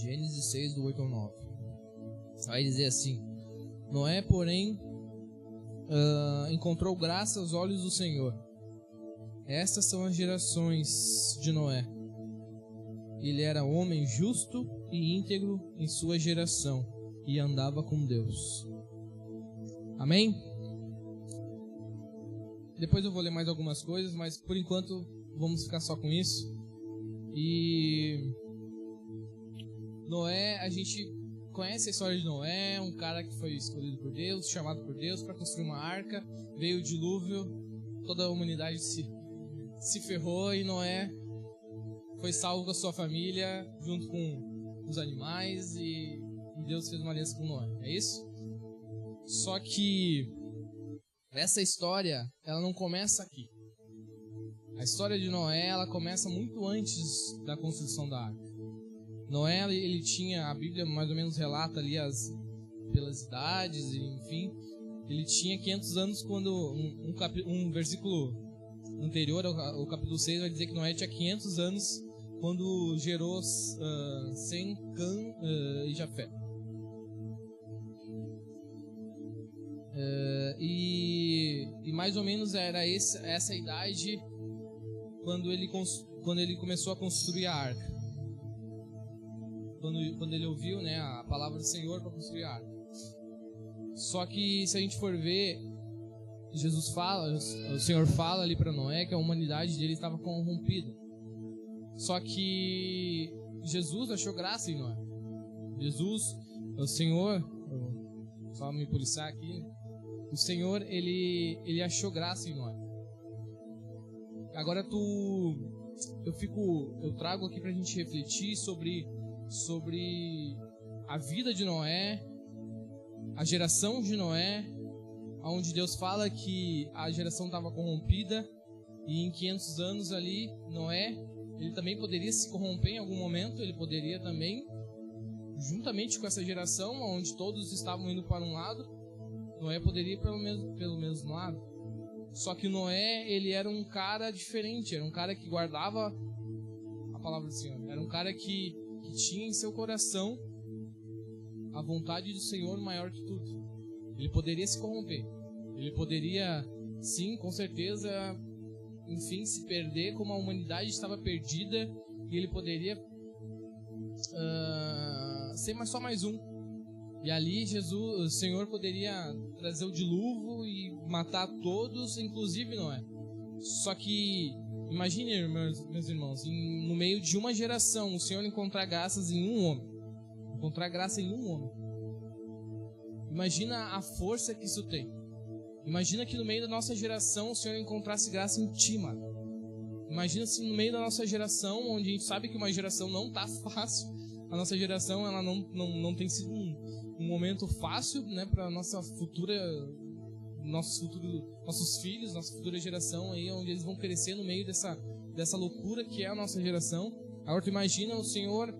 Gênesis 6, do 8 ao 9. Vai dizer assim: Noé, porém, encontrou graça aos olhos do Senhor. Estas são as gerações de Noé. Ele era homem justo e íntegro em sua geração, e andava com Deus. Amém? Depois eu vou ler mais algumas coisas, mas por enquanto vamos ficar só com isso. E Noé, a gente conhece a história de Noé, um cara que foi escolhido por Deus, chamado por Deus para construir uma arca. Veio o dilúvio, toda a humanidade se ferrou e Noé foi salvo com a sua família, junto com os animais, e Deus fez uma aliança com Noé. É isso? Só que essa história, ela não começa aqui. A história de Noé, ela começa muito antes da construção da arca. Noé, ele tinha, a Bíblia mais ou menos relata ali pelas idades, enfim, ele tinha 500 anos quando um versículo anterior ao capítulo 6 vai dizer que Noé tinha 500 anos quando gerou Sem, Cã e Jafé. E mais ou menos era essa idade quando ele começou a construir a arca. Quando ele ouviu, né, a palavra do Senhor para construir a arca. Só que se a gente for ver, o Senhor fala ali para Noé que a humanidade dele estava corrompida. Só que Jesus achou graça em Noé. O Senhor, só me policiar aqui, o Senhor, ele achou graça em Noé. Agora eu trago aqui pra gente refletir sobre a vida de Noé, a geração de Noé, onde Deus fala que a geração estava corrompida e em 500 anos ali, Noé, ele também poderia se corromper em algum momento, ele poderia também, juntamente com essa geração, onde todos estavam indo para um lado, Noé poderia ir pelo mesmo lado. Só que Noé, ele era um cara diferente, era um cara que guardava a palavra do Senhor, era um cara que tinha em seu coração a vontade do Senhor maior que tudo. Ele poderia se corromper, ele poderia, sim, com certeza, enfim, se perder como a humanidade estava perdida, e ele poderia ser só mais um. E ali o Senhor poderia trazer o dilúvio e matar todos, inclusive Noé. Só que imagine, meus irmãos, no meio de uma geração, o Senhor encontrar graças em um homem. Encontrar graça em um homem. Imagina a força que isso tem. Imagina que no meio da nossa geração o Senhor encontrasse graça em ti, mano. Imagina se no meio da nossa geração, onde a gente sabe que uma geração não tá fácil, a nossa geração ela não tem sido um momento fácil, né, para nossos filhos, nossa futura geração aí, onde eles vão crescer no meio dessa loucura que é a nossa geração. Agora tu imagina o Senhor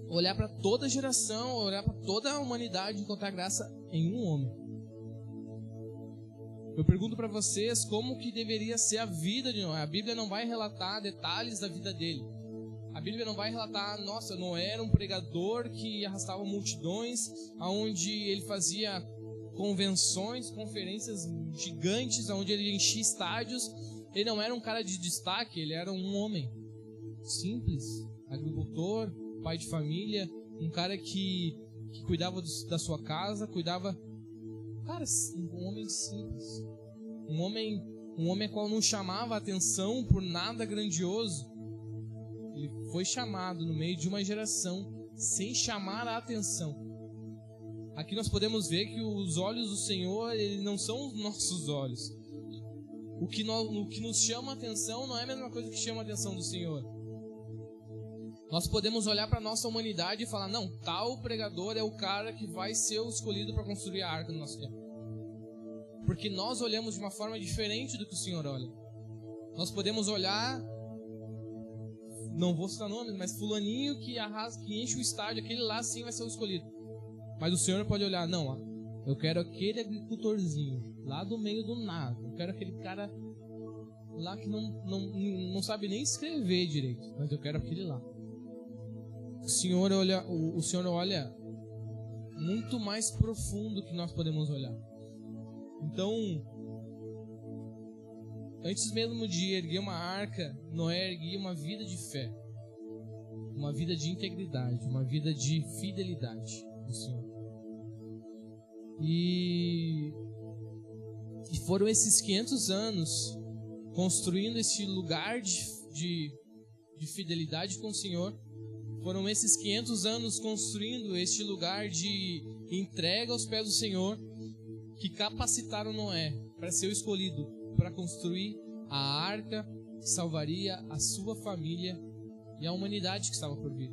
olhar para toda a geração, olhar para toda a humanidade e encontrar graça em um homem. Eu pergunto para vocês como que deveria ser a vida de Noé. A Bíblia não vai relatar detalhes da vida dele. A Bíblia não vai relatar, nossa, Noé era um pregador que arrastava multidões, onde ele fazia convenções, conferências gigantes, onde ele enchia estádios. Ele não era um cara de destaque, ele era um homem simples, agricultor, pai de família, um cara que cuidava da sua casa, cara, um homem simples, um homem qual não chamava a atenção por nada grandioso. Ele foi chamado no meio de uma geração sem chamar a atenção. Aqui nós podemos ver que os olhos do Senhor, eles não são os nossos olhos. O que nos chama a atenção não é a mesma coisa que chama a atenção do Senhor. Nós podemos olhar para a nossa humanidade e falar, não, tal pregador é o cara que vai ser o escolhido para construir a arca no nosso tempo. Porque nós olhamos de uma forma diferente do que o Senhor olha. Nós podemos olhar, não vou citar nomes, mas fulaninho que enche o estádio, aquele lá sim vai ser o escolhido. Mas o Senhor pode olhar, não, ó, eu quero aquele agricultorzinho, lá do meio do nada. Eu quero aquele cara lá que não sabe nem escrever direito, mas eu quero aquele lá. o Senhor olha muito mais profundo que nós podemos olhar. Então, antes mesmo de erguer uma arca, Noé erguia uma vida de fé, uma vida de integridade, uma vida de fidelidade do Senhor. E foram esses 500 anos construindo esse lugar de fidelidade com o Senhor. Foram esses 500 anos construindo este lugar de entrega aos pés do Senhor que capacitaram Noé para ser o escolhido para construir a arca que salvaria a sua família e a humanidade que estava por vir.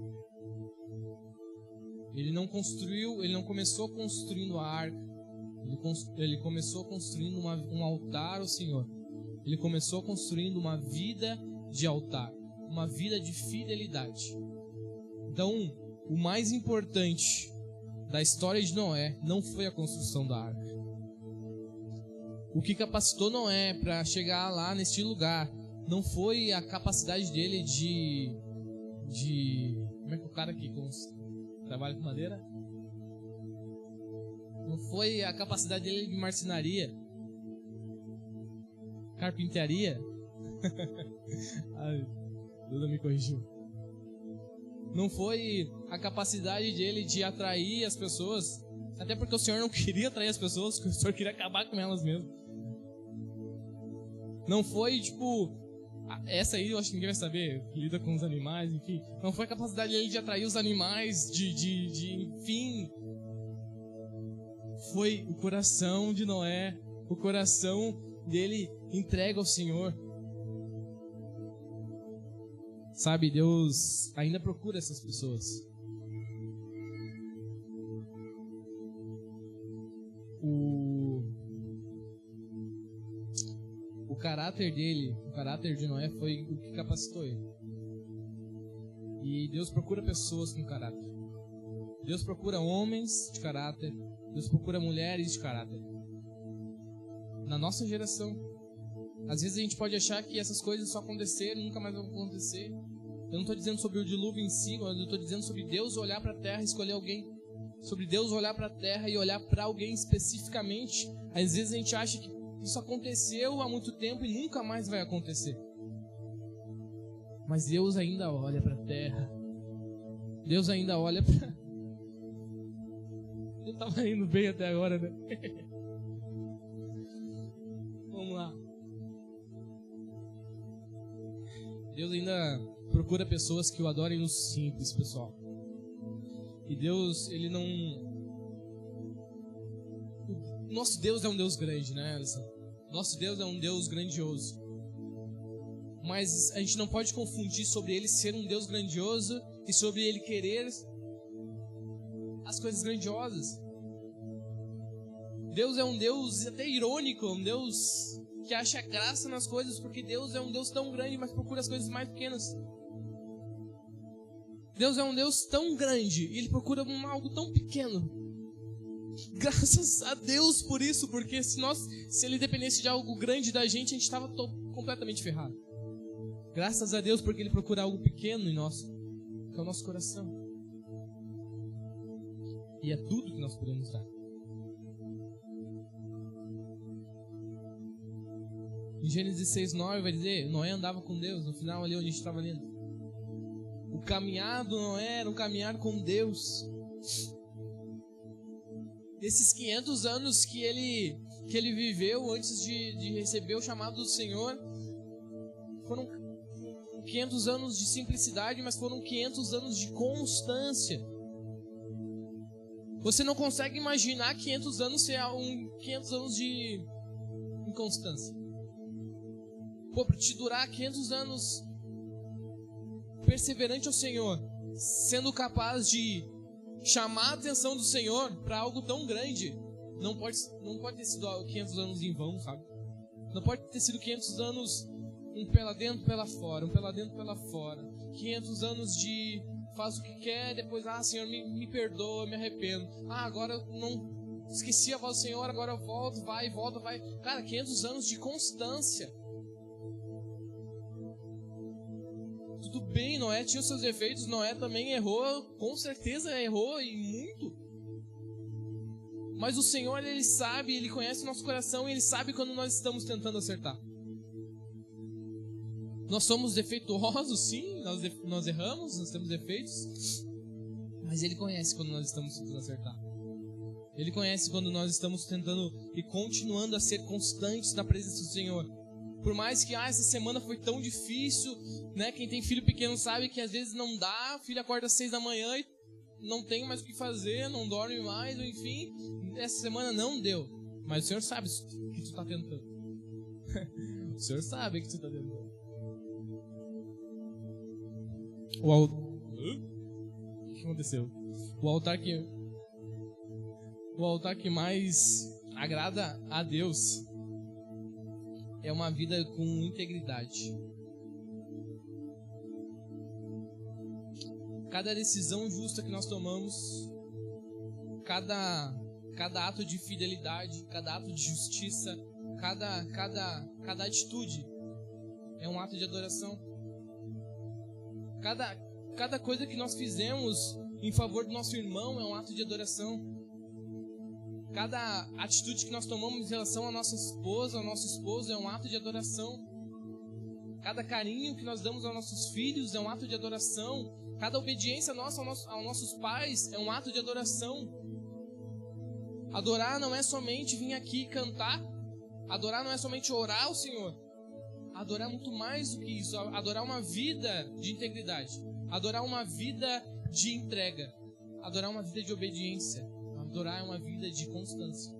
Ele não começou construindo a arca, ele começou construindo um altar ao Senhor. Ele começou construindo uma vida de altar, uma vida de fidelidade. Então, o mais importante da história de Noé não foi a construção da arca. O que capacitou Noé para chegar lá neste lugar não foi a capacidade dele de como é que o cara que trabalha com madeira? Não foi a capacidade dele de marcenaria, carpintaria. Ai, Duda me corrigiu. Não foi a capacidade dele de atrair as pessoas, até porque o Senhor não queria atrair as pessoas, o Senhor queria acabar com elas mesmo. Não foi essa aí eu acho que ninguém vai saber, lida com os animais, enfim. Não foi a capacidade dele de atrair os animais, enfim. Foi o coração de Noé, o coração dele entregue ao Senhor. Sabe, Deus ainda procura essas pessoas. O caráter dele, o caráter de Noé foi o que capacitou ele. E Deus procura pessoas com caráter. Deus procura homens de caráter. Deus procura mulheres de caráter. Na nossa geração. Às vezes a gente pode achar que essas coisas só aconteceram e nunca mais vão acontecer. Eu não estou dizendo sobre o dilúvio em si, mas eu estou dizendo sobre Deus olhar para a terra e escolher alguém. Sobre Deus olhar para a terra e olhar para alguém especificamente. Às vezes a gente acha que isso aconteceu há muito tempo e nunca mais vai acontecer. Mas Deus ainda olha para a terra. Deus ainda olha para... Eu estava indo bem até agora, né? Vamos lá. Deus ainda procura pessoas que o adorem no simples, pessoal. E Deus, Ele não... Nosso Deus é um Deus grande, né, Alisson? Nosso Deus é um Deus grandioso. Mas a gente não pode confundir sobre Ele ser um Deus grandioso e sobre Ele querer as coisas grandiosas. Deus é um Deus até irônico, um Deus que acha graça nas coisas, porque Deus é um Deus tão grande, mas procura as coisas mais pequenas. Deus é um Deus tão grande e Ele procura algo tão pequeno. Graças a Deus por isso, porque se Ele dependesse de algo grande da gente estava completamente ferrado. Graças a Deus porque Ele procura algo pequeno em nós, que é o nosso coração. E é tudo que nós podemos dar. Em Gênesis 6:9 vai dizer, Noé andava com Deus, no final ali onde a gente estava lendo. O caminhar do Noé era um caminhar com Deus. Esses 500 anos que ele viveu antes de receber o chamado do Senhor, foram 500 anos de simplicidade, mas foram 500 anos de constância. Você não consegue imaginar 500 anos ser 500 anos de inconstância. Pô, para te durar 500 anos perseverante ao Senhor, sendo capaz de chamar a atenção do Senhor para algo tão grande, não pode ter sido 500 anos em vão, sabe? Não pode ter sido 500 anos um pé lá dentro, pé lá fora, um pé lá dentro, pé lá fora. 500 anos de faz o que quer, depois, Senhor, me perdoa, me arrependo. Agora eu não esqueci a voz do Senhor, agora eu volto, volta, vai. Cara, 500 anos de constância. tudo bem, Noé tinha os seus defeitos, Noé também errou, com certeza errou e muito. Mas o Senhor, Ele sabe, Ele conhece o nosso coração e Ele sabe quando nós estamos tentando acertar. Nós somos defeituosos, sim, nós erramos, nós temos defeitos, mas Ele conhece quando nós estamos tentando acertar. Ele conhece quando nós estamos tentando e continuando a ser constantes na presença do Senhor. Por mais que essa semana foi tão difícil, né? Quem tem filho pequeno sabe que às vezes não dá, o filho acorda às 6 da manhã e não tem mais o que fazer, não dorme mais, ou enfim, essa semana não deu. Mas o Senhor sabe o que tu está tentando. O Senhor sabe o que tu está tentando. O que aconteceu? O altar que mais agrada a Deus é uma vida com integridade. Cada decisão justa que nós tomamos, cada ato de fidelidade, cada ato de justiça, cada atitude é um ato de adoração. Cada coisa que nós fizemos em favor do nosso irmão é um ato de adoração. Cada atitude que nós tomamos em relação à nossa esposa, ao nosso esposo, é um ato de adoração. Cada carinho que nós damos aos nossos filhos é um ato de adoração. Cada obediência nossa aos nossos pais é um ato de adoração. Adorar não é somente vir aqui cantar. Adorar não é somente orar ao Senhor. Adorar é muito mais do que isso. Adorar uma vida de integridade. Adorar uma vida de entrega. Adorar uma vida de obediência. Adorar é uma vida de constância.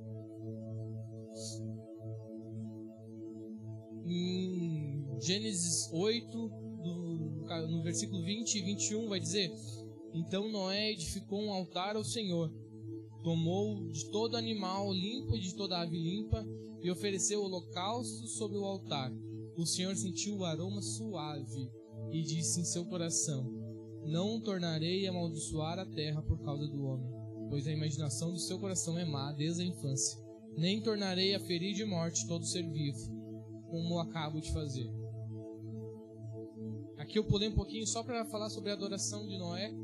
Em Gênesis 8, no versículo 20 e 21, vai dizer: Então Noé edificou um altar ao Senhor, tomou de todo animal limpo e de toda ave limpa, e ofereceu holocausto sobre o altar. O Senhor sentiu o aroma suave, e disse em seu coração: Não tornarei a amaldiçoar a terra por causa do homem, pois a imaginação do seu coração é má desde a infância. Nem tornarei a ferir de morte todo ser vivo, como acabo de fazer. Aqui eu pulei um pouquinho só para falar sobre a adoração de Noé,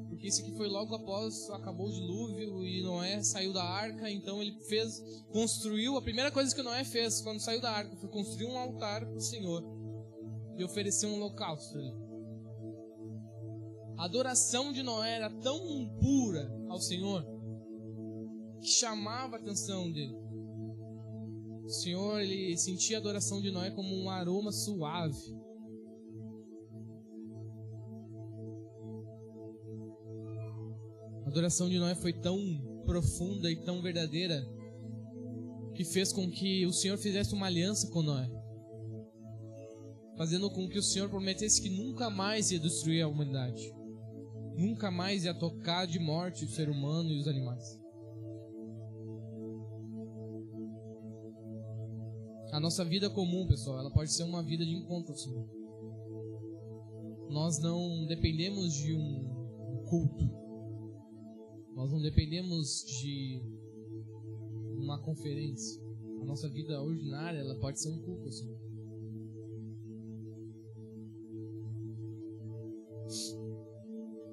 porque isso aqui foi logo após acabou o dilúvio e Noé saiu da arca. Então ele construiu, a primeira coisa que Noé fez quando saiu da arca foi construir um altar para o Senhor e oferecer um holocausto ali. A adoração de Noé era tão pura ao Senhor que chamava a atenção dele. O Senhor, ele sentia a adoração de Noé como um aroma suave. A adoração de Noé foi tão profunda e tão verdadeira que fez com que o Senhor fizesse uma aliança com Noé, fazendo com que o Senhor prometesse que nunca mais ia destruir a humanidade. Nunca mais ia tocar de morte o ser humano e os animais. A nossa vida comum, pessoal, ela pode ser uma vida de encontro ao Senhor. Nós não dependemos de um culto. Nós não dependemos de uma conferência. A nossa vida ordinária, ela pode ser um culto ao Senhor.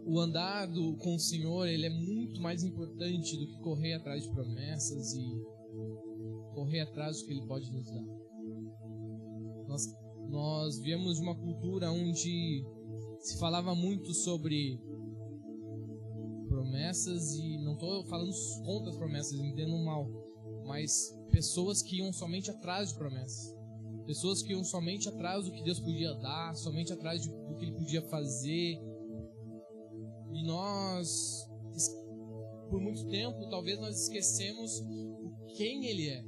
O andar com o Senhor, ele é muito mais importante do que correr atrás de promessas e correr atrás do que Ele pode nos dar. Nós viemos de uma cultura onde se falava muito sobre promessas, e não estou falando contra as promessas, entendam mal, mas pessoas que iam somente atrás de promessas. Pessoas que iam somente atrás do que Deus podia dar, somente atrás do que Ele podia fazer. E nós, por muito tempo, talvez nós esquecemos quem Ele é.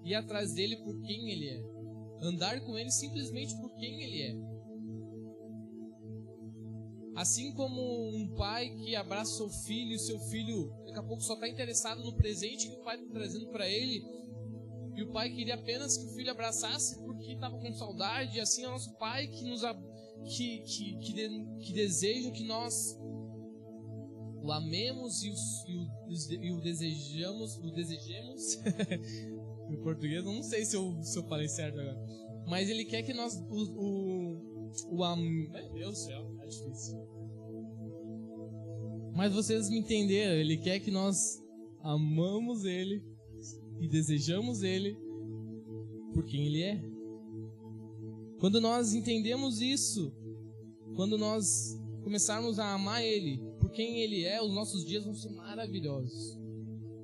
Ir atrás dele por quem Ele é. Andar com Ele simplesmente por quem Ele é. Assim como um pai que abraça seu filho, e seu filho daqui a pouco só está interessado no presente que o pai está trazendo para ele, e o pai queria apenas que o filho abraçasse porque estava com saudade. Assim é o nosso pai que deseja que nós o amemos e o desejemos. Em português, eu não sei se eu falei certo agora. Mas Ele quer que nós Meu Deus do céu, é difícil. Mas vocês me entenderam, ele quer que nós amamos ele e desejamos ele por quem ele é. Quando nós entendemos isso, quando nós começarmos a amar ele por quem ele é, os nossos dias vão ser maravilhosos.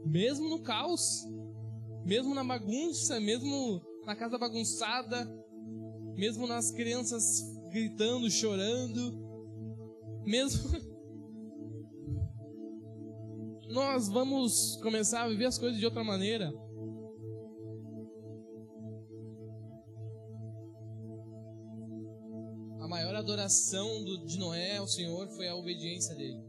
Mesmo no caos, mesmo na bagunça, mesmo na casa bagunçada, mesmo nas crianças gritando, chorando, mesmo nós vamos começar a viver as coisas de outra maneira. A maior adoração de Noé ao Senhor foi a obediência dele.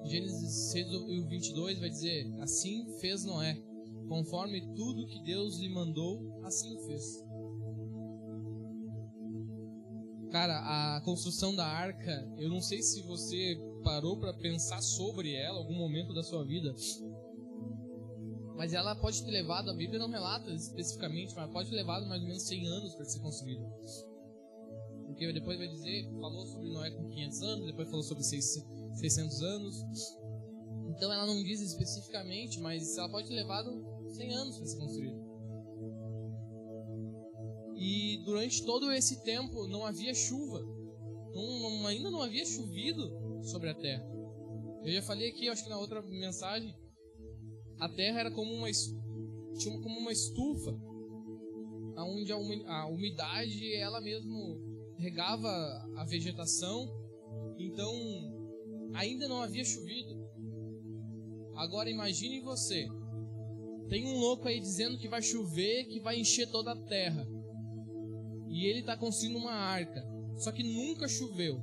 Gênesis 6:22 vai dizer: assim fez Noé, conforme tudo que Deus lhe mandou, assim fez. Cara, a construção da arca, eu não sei se você parou para pensar sobre ela em algum momento da sua vida, mas ela pode ter levado, a Bíblia não relata especificamente, mas pode ter levado mais ou menos 100 anos para ser construída. Porque depois vai dizer, falou sobre Noé com 500 anos, depois falou sobre 600 anos. Então ela não diz especificamente, mas ela pode ter levado 100 anos para ser construída. E durante todo esse tempo não havia chuva. Ainda não havia chovido sobre a terra. Eu já falei aqui, acho que na outra mensagem, a terra era como uma estufa, onde a umidade ela mesmo regava a vegetação. Então ainda não havia chovido. Agora imagine você, tem um louco aí dizendo que vai chover, que vai encher toda a terra, e ele está construindo uma arca, só que nunca choveu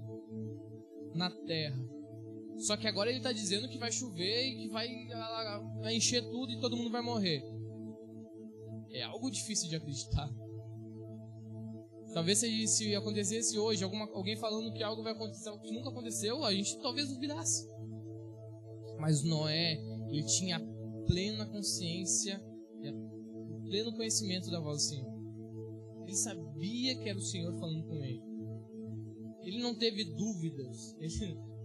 na terra. Só que agora ele está dizendo que vai chover e que vai encher tudo e todo mundo vai morrer. É algo difícil de acreditar. Talvez se acontecesse hoje, alguém falando que algo vai acontecer, que nunca aconteceu, a gente talvez duvidasse. Mas Noé, ele tinha plena consciência, pleno conhecimento da voz do Senhor. Ele sabia que era o Senhor falando com ele. Ele não teve dúvidas.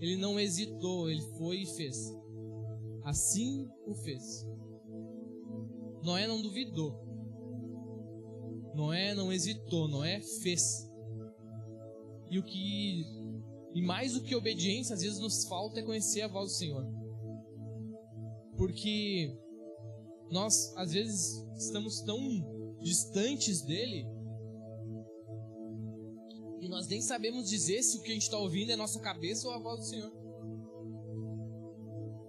Ele não hesitou. Ele foi e fez. Assim o fez. Noé não duvidou. Noé não hesitou. Noé fez. E mais do que obediência, às vezes nos falta é conhecer a voz do Senhor. Porque nós, às vezes, estamos tão distantes dele e nós nem sabemos dizer se o que a gente está ouvindo é nossa cabeça ou a voz do Senhor.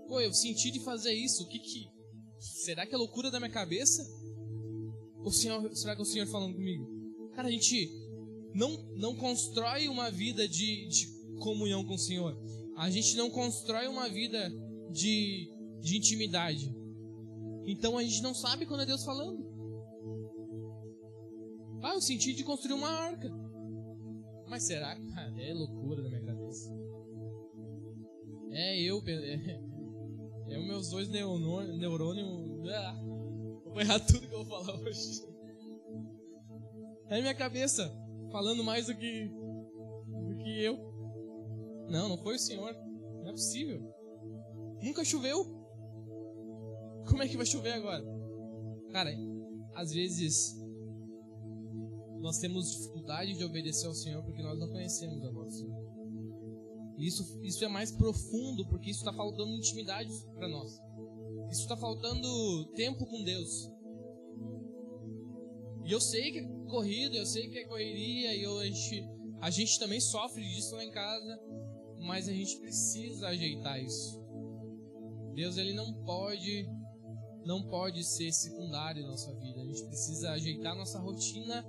Pô, eu senti de fazer isso. Será que é loucura da minha cabeça? Ou será que é o Senhor falando comigo? Cara, a gente não constrói uma vida de comunhão com o Senhor. A gente não constrói uma vida de intimidade. Então a gente não sabe quando é Deus falando. Eu senti de construir uma arca. Mas será que é loucura da minha cabeça? É os meus dois neurônios. Vou errar tudo que eu vou falar hoje. É minha cabeça falando mais do que eu. Não foi o Senhor. Não é possível. Nunca choveu. Como é que vai chover agora? Cara, às vezes nós temos dificuldade de obedecer ao Senhor porque nós não conhecemos a voz do Senhor. E isso é mais profundo porque isso está faltando intimidade para nós. Isso está faltando tempo com Deus. E eu sei que é corrida, eu sei que é correria, e a gente também sofre disso lá em casa, mas a gente precisa ajeitar isso. Deus, ele não pode ser secundário na nossa vida. A gente precisa ajeitar nossa rotina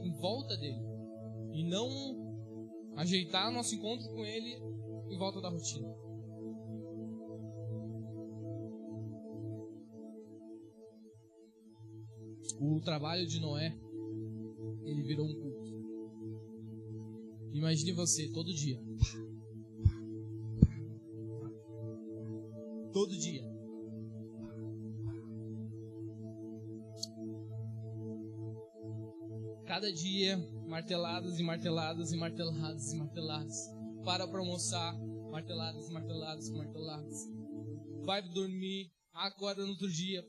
em volta dele e não ajeitar nosso encontro com ele em volta da rotina. O trabalho de Noé, ele virou um culto. Imagine você todo dia. Todo dia. cada dia, marteladas e marteladas e marteladas e marteladas. Para almoçar, marteladas, marteladas, marteladas. Vai dormir, acorda no outro dia.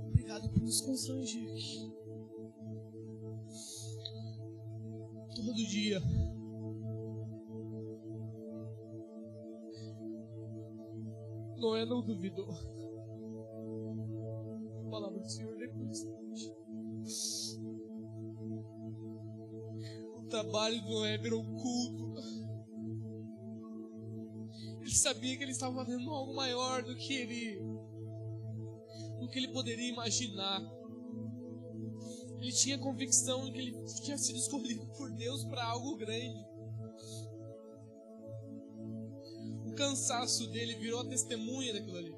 Obrigado por nos constranger aqui. Todo dia. Noé não duvidou. A palavra do Senhor é constante. O trabalho de Noé virou um culto. Ele sabia que ele estava fazendo algo maior do que ele poderia imaginar. Ele tinha convicção de que ele tinha sido escolhido por Deus para algo grande. O cansaço dele virou a testemunha daquilo ali.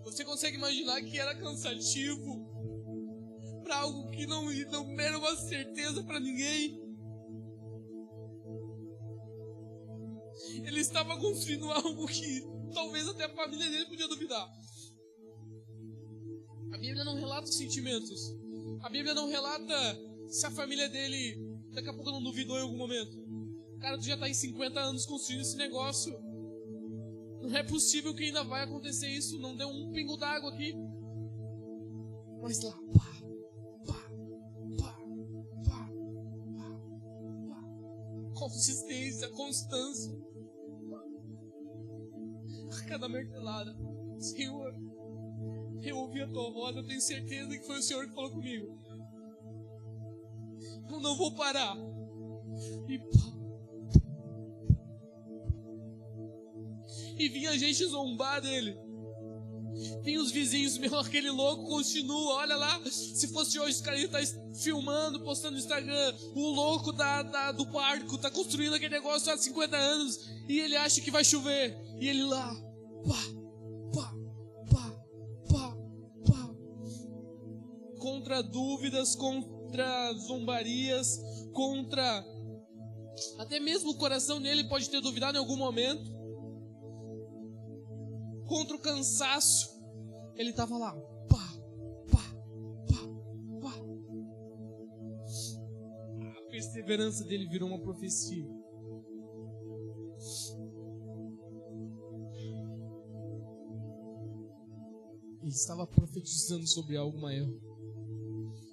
Você consegue imaginar que era cansativo para algo que não era uma certeza para ninguém? Ele estava construindo algo que talvez até a família dele podia duvidar. A Bíblia não relata os sentimentos. A Bíblia não relata se a família dele daqui a pouco não duvidou em algum momento. Cara, tu já está em 50 anos construindo esse negócio. Não é possível que ainda vai acontecer isso. Não deu um pingo d'água aqui. Mas lá, consistência, constância. A cada martelada, Senhor, eu ouvi a tua voz, eu tenho certeza que foi o Senhor que falou comigo. Eu não vou parar. E vinha gente zombar dele. Vinha os vizinhos, meu, aquele louco continua, olha lá. Se fosse hoje, esse cara ia estar filmando, postando no Instagram. O louco do barco está construindo aquele negócio há 50 anos. E ele acha que vai chover. E ele lá, contra dúvidas, contra zombarias, contra... Até mesmo o coração dele pode ter duvidado em algum momento. Contra o cansaço, ele estava lá, A perseverança dele virou uma profecia. Ele estava profetizando sobre algo maior,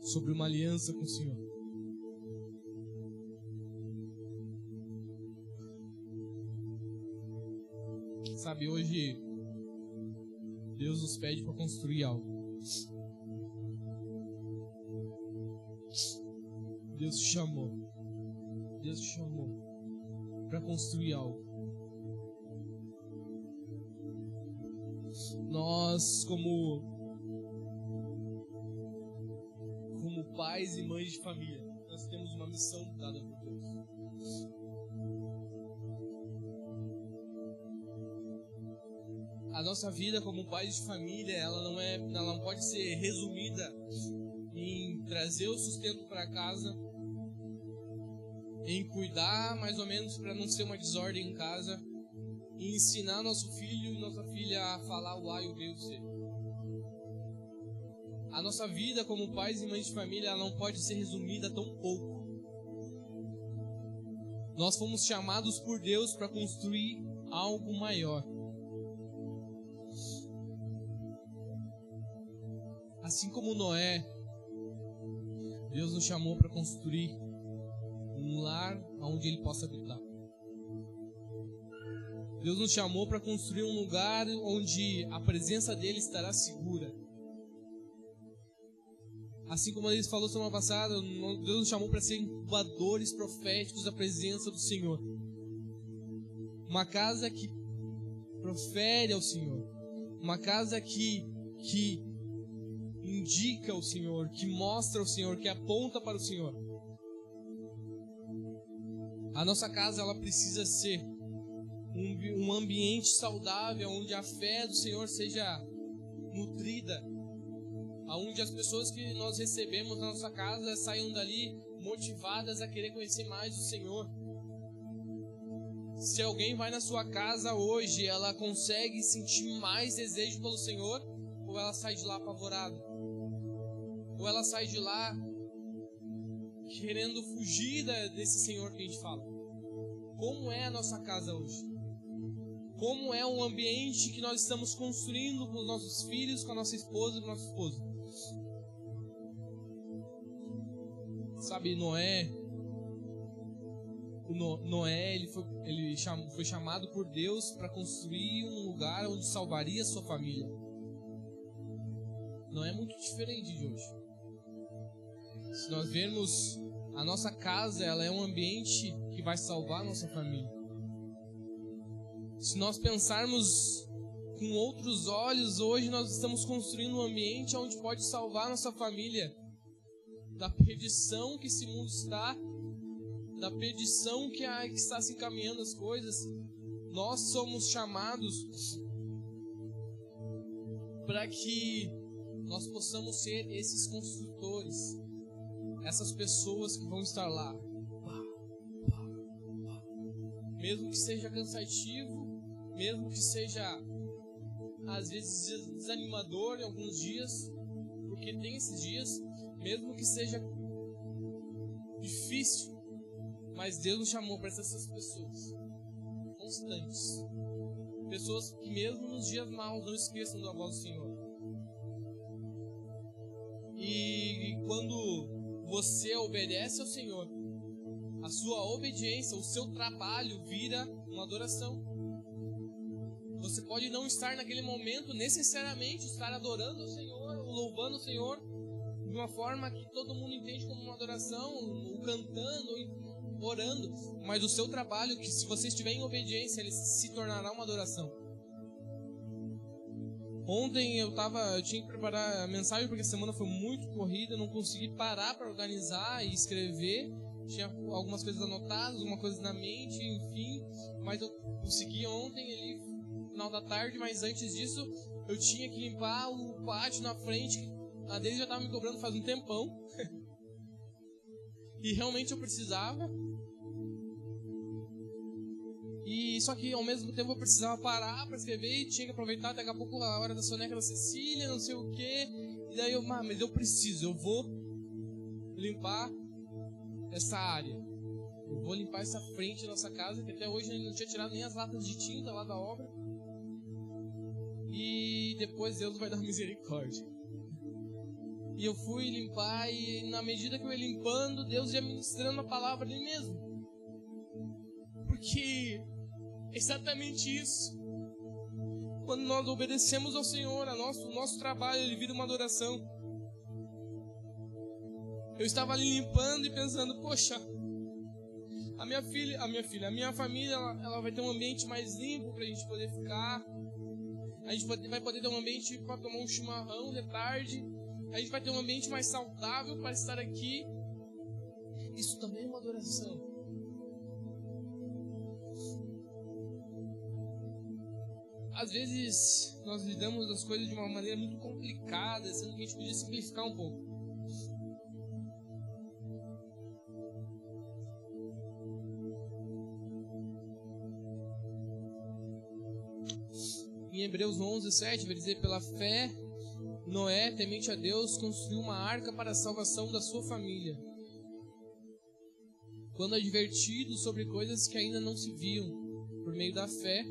sobre uma aliança com o Senhor. Sabe, hoje Deus nos pede para construir algo. Deus te chamou. Deus te chamou para construir algo. Nós, como pais e mães de família, nós temos uma missão dada por Deus. A nossa vida como pais de família, ela não pode ser resumida em trazer o sustento para casa, em cuidar mais ou menos para não ser uma desordem em casa, e ensinar nosso filho e nossa filha a falar o A e o B e o C. A nossa vida como pais e mães de família, ela não pode ser resumida a tão pouco. Nós fomos chamados por Deus para construir algo maior. Assim como Noé, Deus nos chamou para construir um lar onde Ele possa habitar. Deus nos chamou para construir um lugar onde a presença dEle estará segura. Assim como Ele falou semana passada, Deus nos chamou para ser incubadores proféticos da presença do Senhor. Uma casa que profere ao Senhor. Uma casa que indica o Senhor, que mostra o Senhor, que aponta para o Senhor. A nossa casa, ela precisa ser um ambiente saudável, onde a fé do Senhor seja nutrida, onde as pessoas que nós recebemos na nossa casa saiam dali motivadas a querer conhecer mais o Senhor. Se alguém vai na sua casa hoje, ela consegue sentir mais desejo pelo Senhor, ou ela sai de lá apavorada? Ou ela sai de lá querendo fugir desse Senhor que a gente fala? Como é a nossa casa hoje? Como é o ambiente que nós estamos construindo com os nossos filhos, com a nossa esposa e com o nosso esposo? Sabe, Noé, ele foi chamado por Deus para construir um lugar onde salvaria a sua família. Não é muito diferente de hoje. Se nós vermos, a nossa casa, ela é um ambiente que vai salvar a nossa família. Se nós pensarmos com outros olhos, hoje nós estamos construindo um ambiente onde pode salvar a nossa família da perdição que esse mundo está, da perdição que está se encaminhando as coisas. Nós somos chamados para que nós possamos ser esses construtores, essas pessoas que vão estar lá. Mesmo que seja cansativo, mesmo que seja às vezes desanimador em alguns dias, porque tem esses dias, mesmo que seja difícil, mas Deus nos chamou para essas pessoas constantes, pessoas que mesmo nos dias maus não esqueçam da voz do Senhor. E quando você obedece ao Senhor, a sua obediência, o seu trabalho vira uma adoração. Você pode não estar naquele momento necessariamente estar adorando o Senhor, ou louvando o Senhor de uma forma que todo mundo entende como uma adoração, ou cantando, ou orando, mas o seu trabalho, que se você estiver em obediência, ele se tornará uma adoração. Ontem eu tinha que preparar a mensagem porque a semana foi muito corrida, não consegui parar para organizar e escrever. Tinha algumas coisas anotadas, algumas coisas na mente, enfim, mas eu consegui ontem ali, no final da tarde, mas antes disso eu tinha que limpar o pátio na frente, a dele já estava me cobrando faz um tempão, e realmente eu precisava, e só que ao mesmo tempo eu precisava parar para escrever, e tinha que aproveitar daqui a pouco a hora da soneca da Cecília, não sei o que, e daí mas eu vou limpar essa área. Eu vou limpar essa frente da nossa casa, que até hoje não tinha tirado nem as latas de tinta lá da obra. E depois Deus vai dar misericórdia. E eu fui limpar, e na medida que eu ia limpando, Deus ia ministrando a palavra dele mesmo. Porque é exatamente isso. Quando nós obedecemos ao Senhor, o nosso trabalho, ele vira uma adoração. Eu estava ali limpando e pensando, poxa, a minha família, ela vai ter um ambiente mais limpo para a gente poder ficar. A gente vai poder ter um ambiente para tomar um chimarrão de tarde. A gente vai ter um ambiente mais saudável para estar aqui. Isso também é uma adoração. Às vezes nós lidamos das coisas de uma maneira muito complicada, sendo que a gente podia simplificar um pouco. Em Hebreus 11:7 vai dizer: pela fé, Noé, temente a Deus, construiu uma arca para a salvação da sua família, quando advertido sobre coisas que ainda não se viam. Por meio da fé,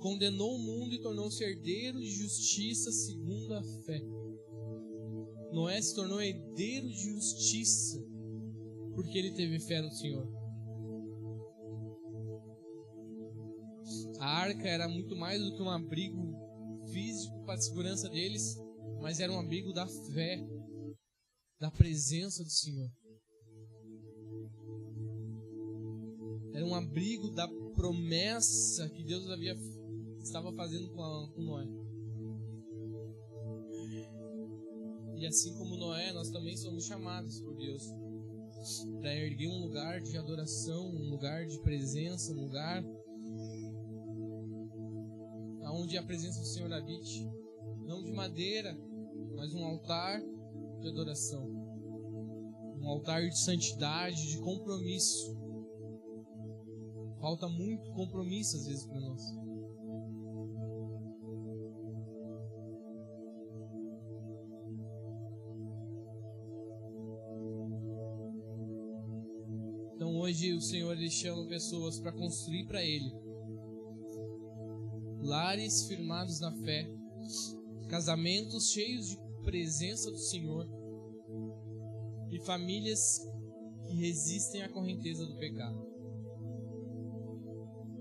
condenou o mundo e tornou-se herdeiro de justiça segundo a fé. Noé se tornou herdeiro de justiça porque ele teve fé no Senhor. A arca era muito mais do que um abrigo físico para a segurança deles, mas era um abrigo da fé, da presença do Senhor. Era um abrigo da promessa que Deus estava fazendo com Noé. E assim como Noé, nós também somos chamados por Deus para erguer um lugar de adoração, um lugar de presença, um lugar onde a presença do Senhor habite. Não de madeira, mas um altar de adoração. Um altar de santidade, de compromisso. Falta muito compromisso às vezes para nós. Então hoje o Senhor ele chama pessoas para construir para Ele lares firmados na fé, casamentos cheios de presença do Senhor e famílias que resistem à correnteza do pecado.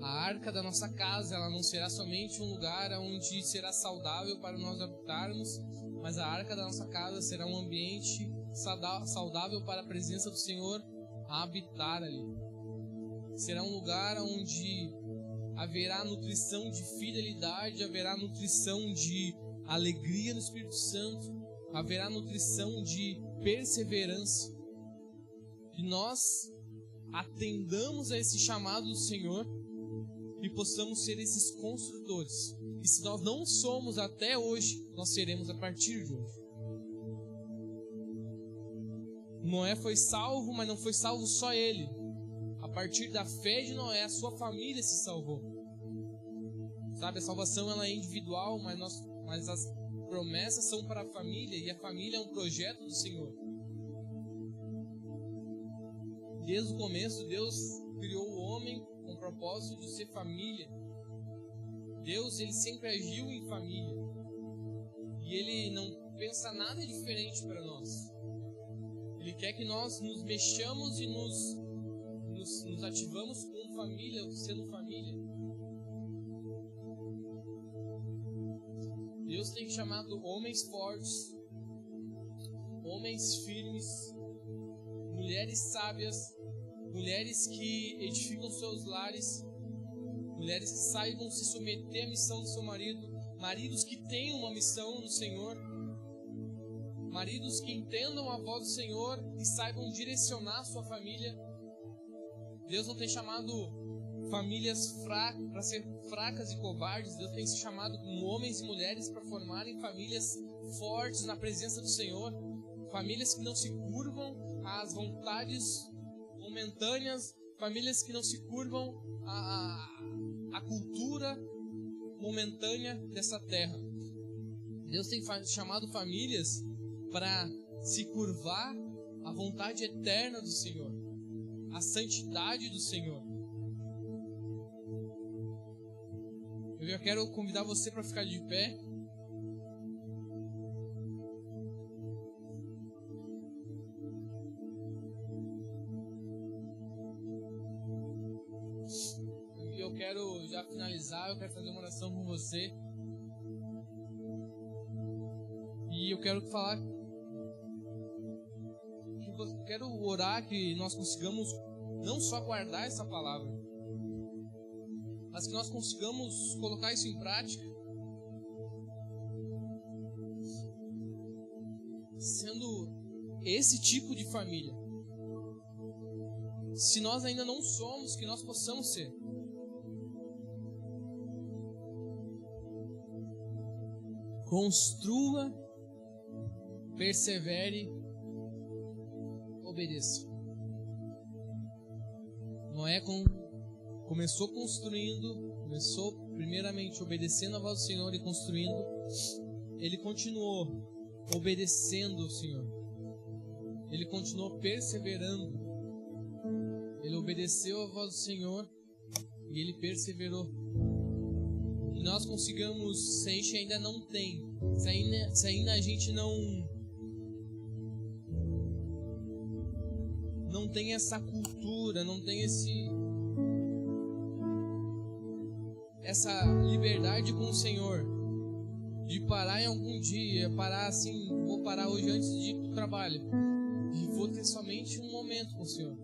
A arca da nossa casa, ela não será somente um lugar onde será saudável para nós habitarmos, mas a arca da nossa casa será um ambiente saudável para a presença do Senhor habitar ali. Será um lugar onde haverá nutrição de fidelidade, haverá nutrição de alegria no Espírito Santo, haverá nutrição de perseverança. Que nós atendamos a esse chamado do Senhor e possamos ser esses construtores. E se nós não somos até hoje, nós seremos a partir de hoje. Noé foi salvo, mas não foi salvo só ele. A partir da fé de Noé, a sua família se salvou. Sabe, a salvação ela é individual, mas as promessas são para a família, e a família é um projeto do Senhor. Desde o começo, Deus criou o homem com o propósito de ser família. Deus, ele sempre agiu em família. E ele não pensa nada diferente para nós. Ele quer que nós nos mexamos e nos ativamos como família, sendo família. Deus tem chamado homens fortes, homens firmes, mulheres sábias, mulheres que edificam seus lares, mulheres que saibam se submeter à missão do seu marido, maridos que tenham uma missão no Senhor, maridos que entendam a voz do Senhor e saibam direcionar a sua família. Deus não tem chamado famílias para ser fracas e covardes. Deus tem se chamado como homens e mulheres para formarem famílias fortes na presença do Senhor, famílias que não se curvam às vontades momentâneas, famílias que não se curvam à cultura momentânea dessa terra. Deus tem chamado famílias para se curvar à vontade eterna do Senhor, à santidade do Senhor. Eu quero convidar você para ficar de pé. E eu quero já finalizar, eu quero fazer uma oração com você. E eu quero falar, quero orar que nós consigamos não só guardar essa palavra, mas que nós consigamos colocar isso em prática, sendo esse tipo de família. Se nós ainda não somos, que nós possamos ser. Construa, persevere, obedeça. Noé começou primeiramente obedecendo a voz do Senhor e construindo. Ele continuou obedecendo ao Senhor. Ele continuou perseverando. Ele obedeceu a voz do Senhor e ele perseverou. Que nós consigamos, se a gente ainda não tem, se ainda a gente não tem essa cultura, não tem essa liberdade com o Senhor, de parar em algum dia, parar assim, vou parar hoje antes de ir para o trabalho, e vou ter somente um momento com o Senhor.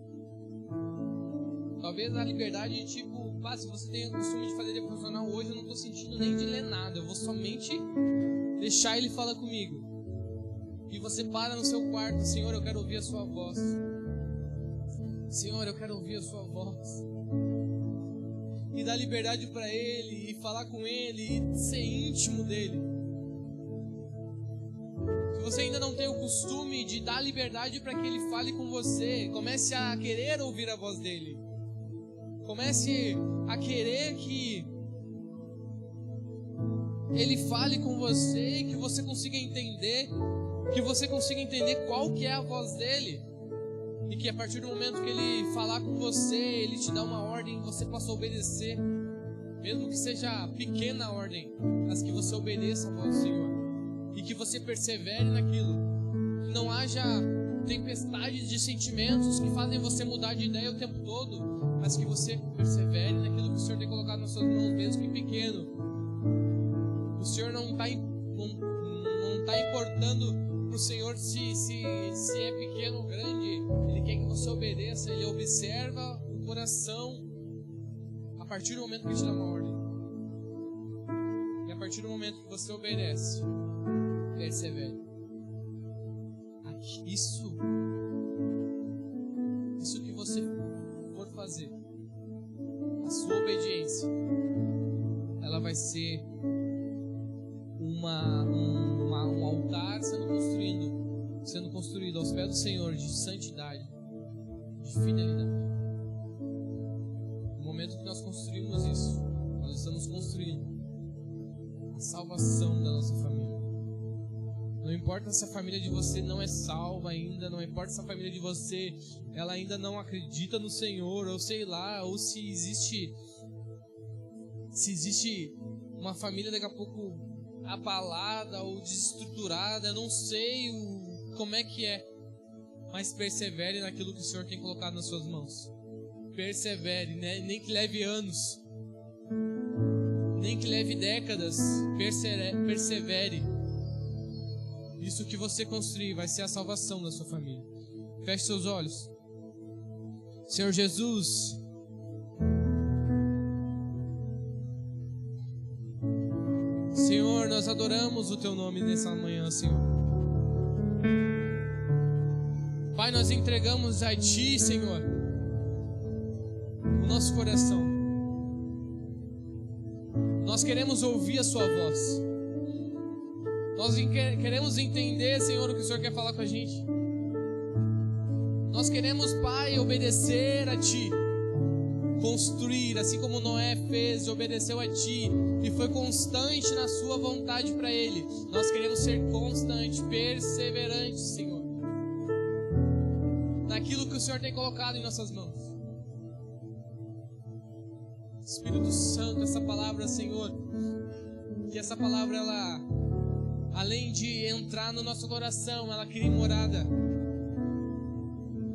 Talvez a liberdade de tipo, se você tem o costume de fazer devocional hoje, eu não estou sentindo nem de ler nada, eu vou somente deixar Ele falar comigo. e você para no seu quarto: Senhor, eu quero ouvir a sua voz. Senhor, eu quero ouvir a sua voz. E dar liberdade para Ele, e falar com Ele, e ser íntimo dEle. Se você ainda não tem o costume de dar liberdade para que Ele fale com você, comece a querer ouvir a voz dEle. Comece a querer que Ele fale com você e que você consiga entender, qual que é a voz dEle. E que a partir do momento que Ele falar com você, Ele te dá uma ordem, você possa obedecer. Mesmo que seja pequena a ordem, mas que você obedeça a voz do Senhor. E que você persevere naquilo. Que não haja tempestades de sentimentos que fazem você mudar de ideia o tempo todo, mas que você persevere naquilo que o Senhor tem colocado nas suas mãos, mesmo que pequeno. O Senhor não está importando para o Senhor se é pequeno ou grande. Ele quer que você obedeça. Ele observa o coração a partir do momento que Ele te dá uma ordem. E a partir do momento que você obedece, persevere. Isso que você for fazer, a sua obediência, ela vai ser um altar sendo construído aos pés do Senhor, de santidade, de fidelidade. No momento que nós construímos isso, nós estamos construindo a salvação da nossa família. Não importa se a família de você não é salva ainda, não importa se a família de você ela ainda não acredita no Senhor, ou sei lá, ou se existe uma família daqui a pouco abalada ou desestruturada, eu não sei como é que é, mas persevere naquilo que o Senhor tem colocado nas suas mãos. Persevere, né? Nem que leve anos, nem que leve décadas, persevere. Isso que você construir vai ser a salvação da sua família. Feche seus olhos. Senhor Jesus, Senhor, nós adoramos o Teu nome nessa manhã, Senhor. Pai, nós entregamos a Ti, Senhor, o nosso coração. Nós queremos ouvir a Sua voz. Nós queremos entender, Senhor, o que o Senhor quer falar com a gente. Nós queremos, Pai, obedecer a Ti. Construir, assim como Noé fez e obedeceu a Ti e foi constante na sua vontade para ele. Nós queremos ser constantes, perseverantes, Senhor, naquilo que o Senhor tem colocado em nossas mãos. Espírito Santo, essa palavra, Senhor, que essa palavra, ela, além de entrar no nosso coração, ela cria morada.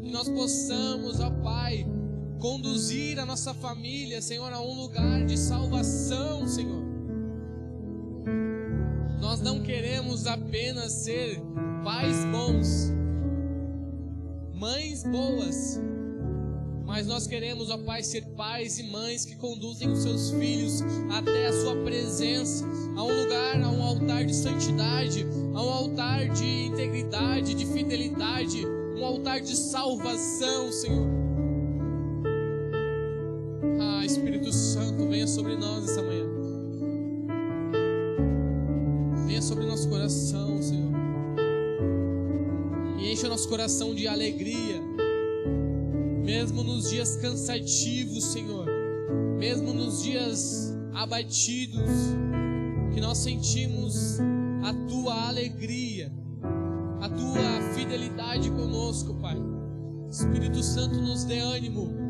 Que nós possamos, ó Pai, conduzir a nossa família, Senhor, a um lugar de salvação, Senhor. Nós não queremos apenas ser pais bons, mães boas, mas nós queremos, ó Pai, ser pais e mães que conduzem os seus filhos até a sua presença, a um lugar, a um altar de santidade, a um altar de integridade, de fidelidade, um altar de salvação, Senhor. Espírito Santo, venha sobre nós essa manhã. Venha sobre o nosso coração, Senhor. E enche o nosso coração de alegria. Mesmo nos dias cansativos, Senhor. Mesmo nos dias abatidos, que nós sentimos a Tua alegria, a Tua fidelidade conosco, Pai. Espírito Santo, nos dê ânimo.